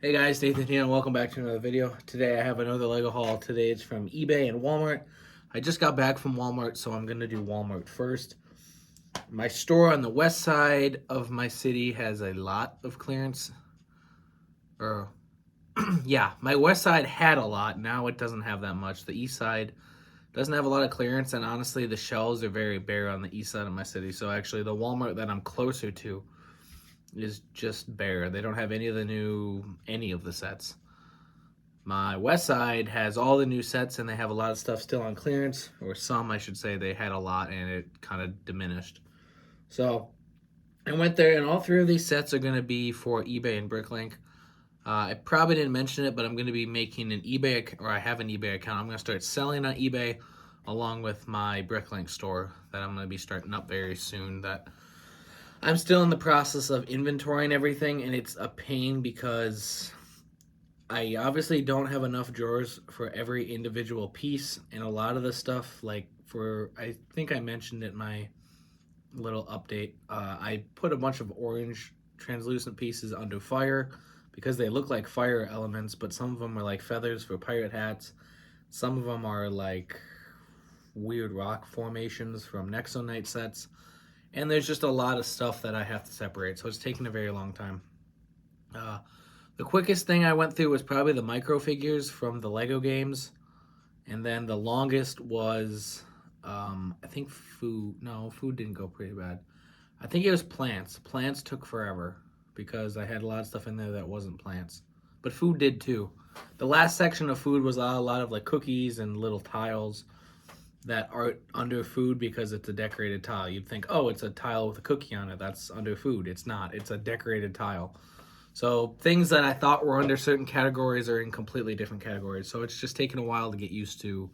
Hey guys, Nathan here and welcome back to another video. Today I have another Lego haul. Today it's from eBay and Walmart. I just got back from Walmart, so I'm going to do Walmart first. My store on the west side of my city has a lot of clearance. Or, yeah, my west side had a lot. Now it doesn't have that much. The east side doesn't have a lot of clearance, and honestly, the shelves are very bare on the east side of my city. So actually, the Walmart that I'm closer to is just bare. They don't have any of the sets. My west side has all the new sets and they have a lot of stuff still on clearance, or some I should say. They had a lot and it kind of diminished. So I went there and all three of these sets are going to be for eBay and Bricklink. I probably didn't mention it, but I'm going to be making an eBay, or I have an eBay account. I'm going to start selling on eBay along with my Bricklink store that I'm going to be starting up very soon. That I'm still in the process of inventorying everything, and it's a pain because I obviously don't have enough drawers for every individual piece, and a lot of the stuff, I think I mentioned it in my little update, I put a bunch of orange translucent pieces under fire because they look like fire elements, but some of them are like feathers for pirate hats. Some of them are like weird rock formations from Nexonite sets, and there's just a lot of stuff that I have to separate, so it's taking a very long time. Uh, the quickest thing I went through was probably the micro figures from the Lego games, and then the longest was, I think food. No, food didn't go pretty bad. I think it was plants. Plants took forever because I had a lot of stuff in there that wasn't plants, but food did too. The last section of food was a lot of like cookies and little tiles that aren't under food because it's a decorated tile. You'd think, oh, it's a tile with a cookie on it. That's under food. It's not. It's a decorated tile. So things that I thought were under certain categories are in completely different categories. So it's just taken a while to get used to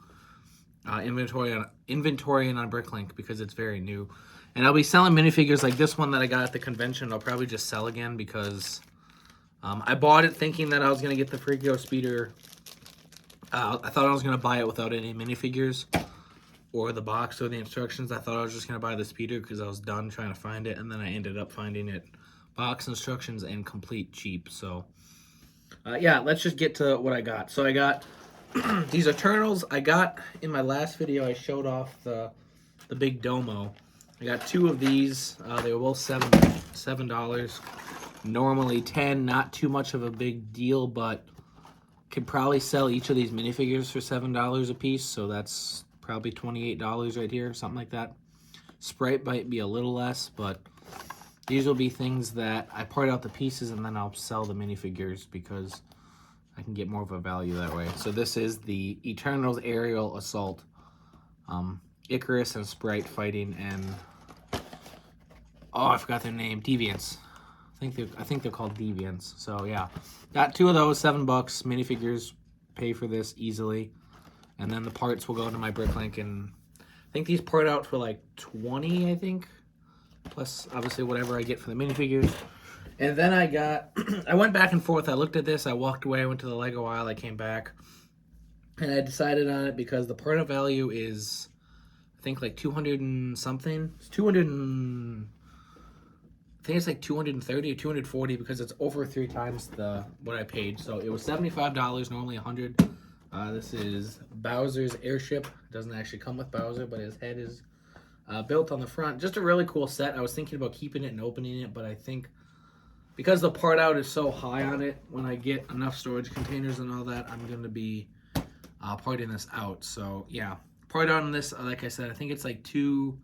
inventory on Bricklink because it's very new. And I'll be selling minifigures like this one that I got at the convention. I'll probably just sell again because I bought it thinking that I was going to get the Freako Speeder. I thought I was going to buy it without any minifigures or the box or the instructions. I thought I was just going to buy the speeder because I was done trying to find it, and then I ended up finding it box, instructions, and complete cheap. So yeah, let's just get to what I got. So I got these Eternals. I got in my last video I showed off the big domo. I got two of these. They were both $7. Normally 10, not too much of a big deal, but could probably sell each of these minifigures for $7 a piece, so that's probably $28 right here, something like that. Sprite might be a little less, but these will be things that I part out the pieces and then I'll sell the minifigures because I can get more of a value that way. So this is the Eternals Aerial Assault. Icarus and Sprite fighting, and oh, I forgot their name. Deviants. I think they're called Deviants. So yeah, got two of those, $7. Minifigures pay for this easily, and then the parts will go into my Bricklink, and I think these part out for like 20. I think, plus obviously whatever I get for the minifigures. And then I got, I went back and forth. I looked at this. I walked away. I went to the Lego aisle. I came back, and I decided on it because the part out value is, I think, like 200 and something. It's 200 and I think it's like 230 or 240 because it's over 3 times what I paid. So it was $75, normally 100. This is Bowser's airship. It doesn't actually come with Bowser, but his head is built on the front. Just a really cool set. I was thinking about keeping it and opening it, but I think because the part out is so high on it, when I get enough storage containers and all that, I'm going to be parting this out. So yeah, part out on this, like I said, I think it's like 7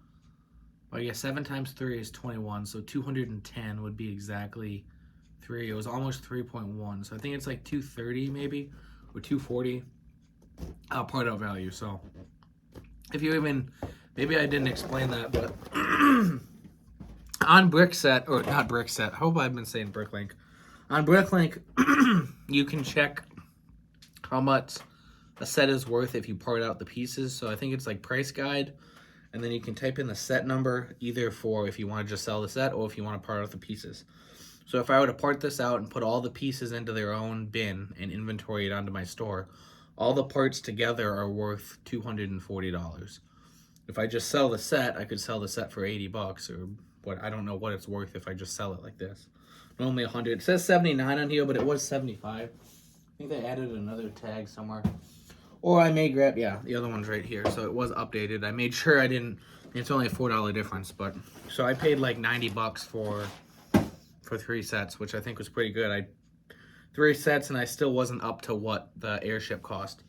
times 3 is 21, so 210 would be exactly 3. It was almost 3.1, so I think it's like 230 maybe, or 240 part out value. So if you even, maybe I didn't explain that, but on Brickset, or not Brickset, I hope I've been saying Bricklink. On Bricklink, you can check how much a set is worth if you part out the pieces. So I think it's like price guide, and then you can type in the set number either for if you want to just sell the set or if you want to part out the pieces. So if I were to part this out and put all the pieces into their own bin and inventory it onto my store, all the parts together are worth $240. If I just sell the set, I could sell the set for $80 or what, I don't know what it's worth if I just sell it like this. Normally 100. It says 79 on here, but it was 75. I think they added another tag somewhere. Or I may grab, yeah, the other one's right here. So it was updated. I made sure I didn't, it's only a $4 difference, but, so I paid like 90 bucks for 3 sets, which I think was pretty good. 3 sets and I still wasn't up to what the airship cost.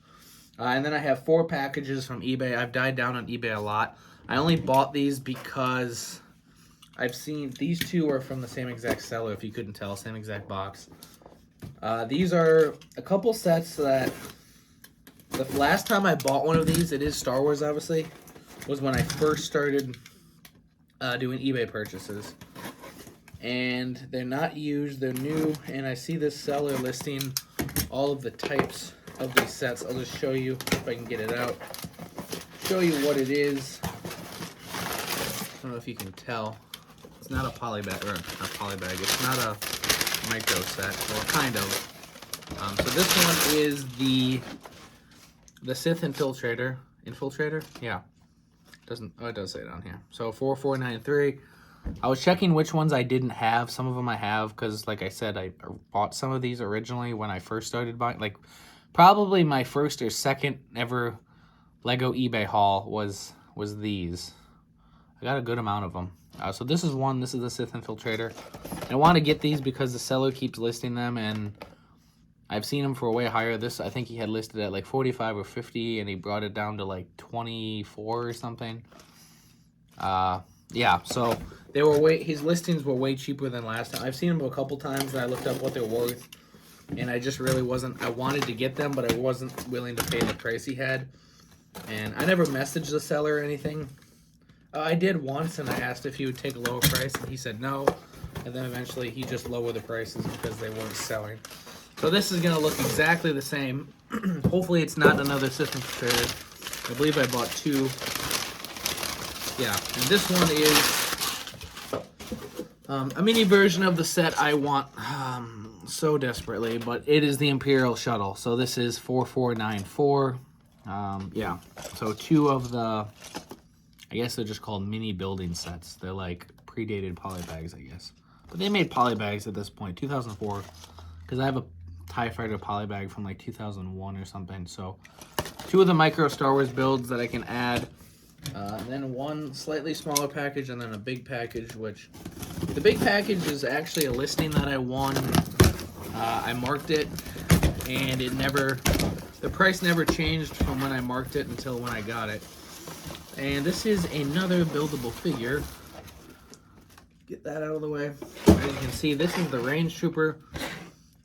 And then I have 4 packages from eBay. I've died down on eBay a lot. I only bought these because I've seen, these 2 are from the same exact seller, if you couldn't tell, same exact box. These are a couple sets that, the last time I bought one of these, it is Star Wars obviously, was when I first started doing eBay purchases. And they're not used, they're new, and I see this seller listing all of the types of these sets. I'll just show you if I can get it out. Show you what it is. I don't know if you can tell. It's not a poly bag, or a poly bag. It's not a micro set, or kind of. So this one is the Sith Infiltrator. Infiltrator? Yeah. It does say it on here. So 4493. I was checking which ones I didn't have. Some of them I have, because like I said, I bought some of these originally when I first started buying. Like, probably my first or second ever Lego eBay haul was these. I got a good amount of them. So this is one. This is the Sith Infiltrator. I want to get these because the seller keeps listing them, and I've seen them for way higher. This, I think he had listed at like 45 or 50, and he brought it down to like 24 or something. Yeah, so they were his listings were way cheaper than last time. I've seen them a couple times, and I looked up what they're worth, and I just really wasn't, I wanted to get them, but I wasn't willing to pay the price he had. And I never messaged the seller or anything. I did once, and I asked if he would take a lower price, and he said no. And then eventually he just lowered the prices because they weren't selling. So this is going to look exactly the same. Hopefully it's not another system trader. I believe I bought 2. Yeah, and this one is a mini version of the set I want so desperately, but it is the Imperial Shuttle. So this is 4494. Yeah, so 2 of the, I guess they're just called mini building sets. They're like predated poly bags, I guess. But they made poly bags at this point, 2004, because I have a TIE Fighter poly bag from like 2001 or something. So 2 of the micro Star Wars builds that I can add. Then 1 slightly smaller package, and then a big package, which the big package is actually a listing that I won. I marked it, and it never, the price never changed from when I marked it until when I got it. And this is another buildable figure. Get that out of the way. As you can see, this is the Range Trooper.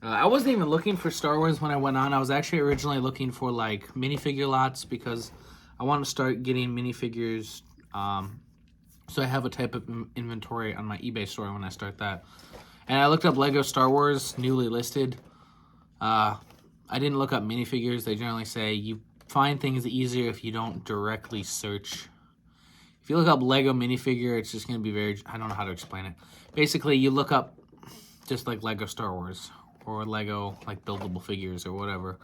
I wasn't even looking for Star Wars when I went on. I was actually originally looking for like minifigure lots because I want to start getting minifigures. So I have a type of inventory on my eBay store when I start that. And I looked up Lego Star Wars newly listed. I didn't look up minifigures. They generally say you find things easier if you don't directly search. If you look up Lego minifigure, it's just going to be very, I don't know how to explain it. Basically, you look up just like Lego Star Wars or Lego like buildable figures or whatever.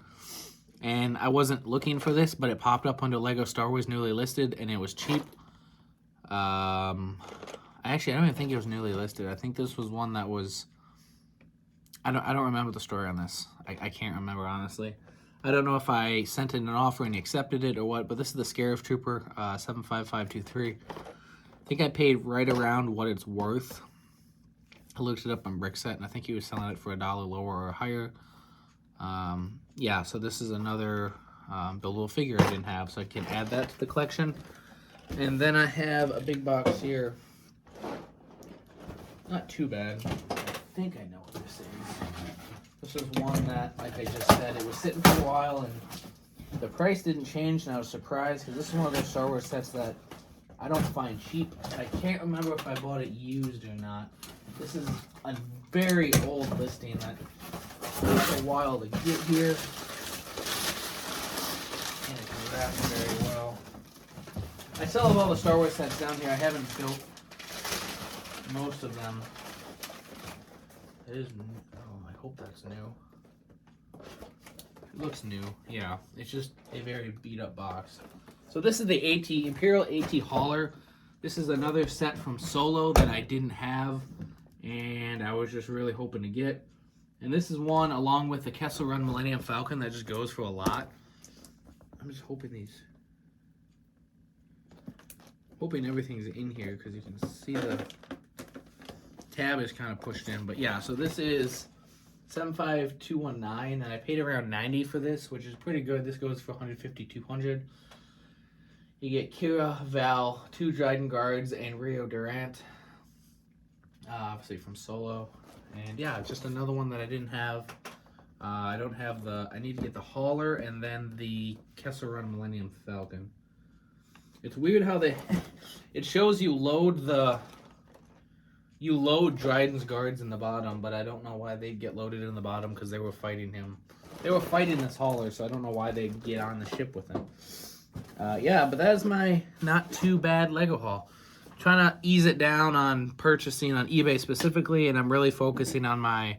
And I wasn't looking for this, but it popped up under Lego Star Wars newly listed, and it was cheap. Actually, I don't even think it was newly listed. I think this was one that was, I don't remember the story on this. I can't remember, honestly. I don't know if I sent in an offer and he accepted it or what, but this is the Scarif Trooper, 75523. I think I paid right around what it's worth. I looked it up on Brickset, and I think he was selling it for $1 lower or higher. Yeah, so this is another buildable figure I didn't have, so I can add that to the collection. And then I have a big box here. Not too bad. I think I know what this is. This is one that, like I just said, it was sitting for a while, and the price didn't change, and I was surprised, because this is one of those Star Wars sets that I don't find cheap. I can't remember if I bought it used or not. This is a very old listing that took a while to get here, and it's wrapped very well. I still have all the Star Wars sets down here. I haven't built most of them. It is, oh, I hope that's new. It looks new, yeah. It's just a very beat up box. So this is the AT, Imperial AT Hauler. This is another set from Solo that I didn't have. and I was just really hoping to get. And this is one along with the Kessel Run Millennium Falcon that just goes for a lot. I'm just hoping everything's in here, because you can see the tab is kind of pushed in. But yeah, so this is 75219, and I paid around 90 for this, which is pretty good. This goes for 150, 200. You get Kira, Val, 2 Dryden guards, and Rio Durant, obviously from Solo. And yeah, just another one that I didn't have. I don't have I need to get the Hauler and then the Kessel Run Millennium Falcon. It's weird how it shows you load Dryden's guards in the bottom, but I don't know why they'd get loaded in the bottom, because they were fighting him. They were fighting this Hauler, so I don't know why they'd get on the ship with him. Yeah, but that is my not too bad Lego haul. I'm trying to ease it down on purchasing on eBay specifically, and I'm really focusing on my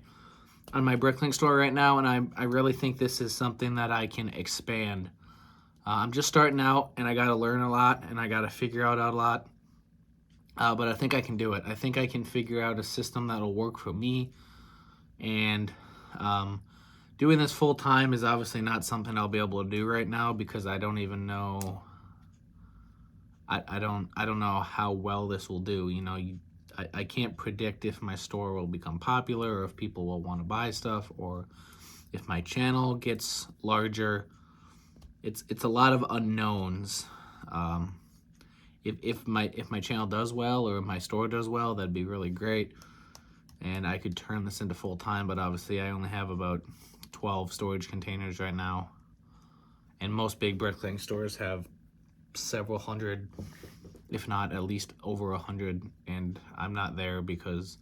Bricklink store right now, and I really think this is something that I can expand. I'm just starting out, and I got to learn a lot, and I got to figure out a lot. But I think I can do it. I think I can figure out a system that'll work for me, and doing this full time is obviously not something I'll be able to do right now, because I don't even know. I don't know how well this will do. You know, I can't predict if my store will become popular, or if people will want to buy stuff, or if my channel gets larger. It's a lot of unknowns. If my channel does well, or if my store does well, that'd be really great, and I could turn this into full time. But obviously, I only have about 12 storage containers right now, and most big Bricklink stores have several hundred, if not at least over 100, and I'm not there, because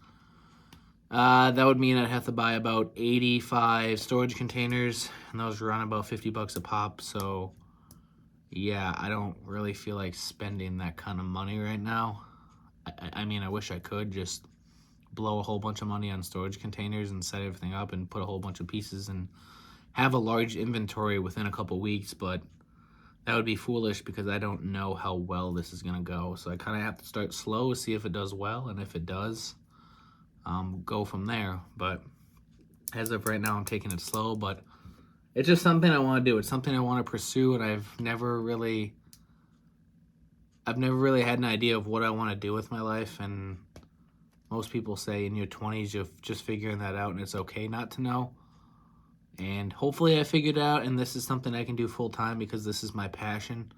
that would mean I'd have to buy about 85 storage containers, and those run about 50 bucks a pop. So yeah, I don't really feel like spending that kind of money right now. I mean, I wish I could just blow a whole bunch of money on storage containers and set everything up and put a whole bunch of pieces and have a large inventory within a couple weeks, but that would be foolish, because I don't know how well this is going to go. So I kind of have to start slow, see if it does well, and if it does, go from there. But as of right now, I'm taking it slow, but it's just something I want to do. It's something I want to pursue, and I've never really had an idea of what I want to do with my life. And most people say in your 20s, you're just figuring that out, and it's okay not to know. And hopefully I figured it out, and this is something I can do full time, because this is my passion,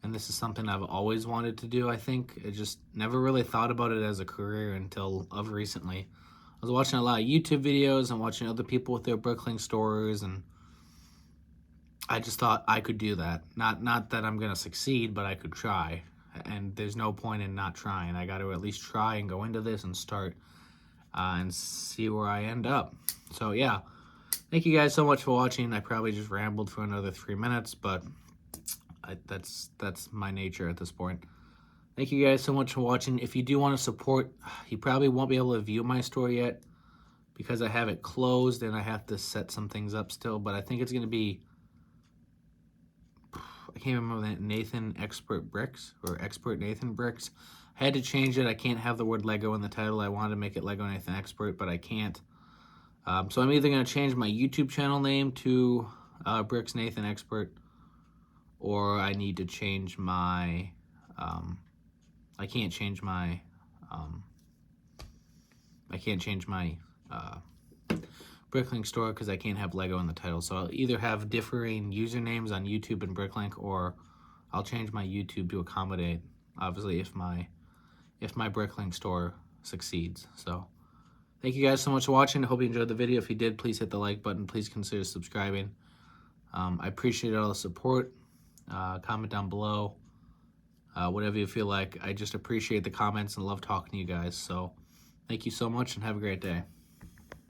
and this is something I've always wanted to do. I think I just never really thought about it as a career until of recently. I was watching a lot of YouTube videos and watching other people with their Bricklink stores, and I just thought I could do that. Not that I'm gonna succeed, but I could try. And there's no point in not trying. I got to at least try and go into this and start and see where I end up. So yeah, thank you guys so much for watching. I probably just rambled for another 3 minutes, but that's my nature at this point. Thank you guys so much for watching. If you do want to support, you probably won't be able to view my store yet, because I have it closed and I have to set some things up still. But I think it's going to be, I can't remember that, Nathan Expert Bricks, or Expert Nathan Bricks. I had to change it. I can't have the word Lego in the title. I wanted to make it Lego Nathan Expert, but I can't. So I'm either going to change my YouTube channel name to Bricks Nathan Expert, or I need to change my, I can't change my Bricklink store, because I can't have Lego in the title. So I'll either have differing usernames on YouTube and Bricklink, or I'll change my YouTube to accommodate, obviously, if my Bricklink store succeeds. So thank you guys so much for watching. I hope you enjoyed the video. If you did, please hit the like button. Please consider subscribing. I appreciate all the support. Comment down below. Whatever you feel like. I just appreciate the comments and love talking to you guys. So thank you so much, and have a great day.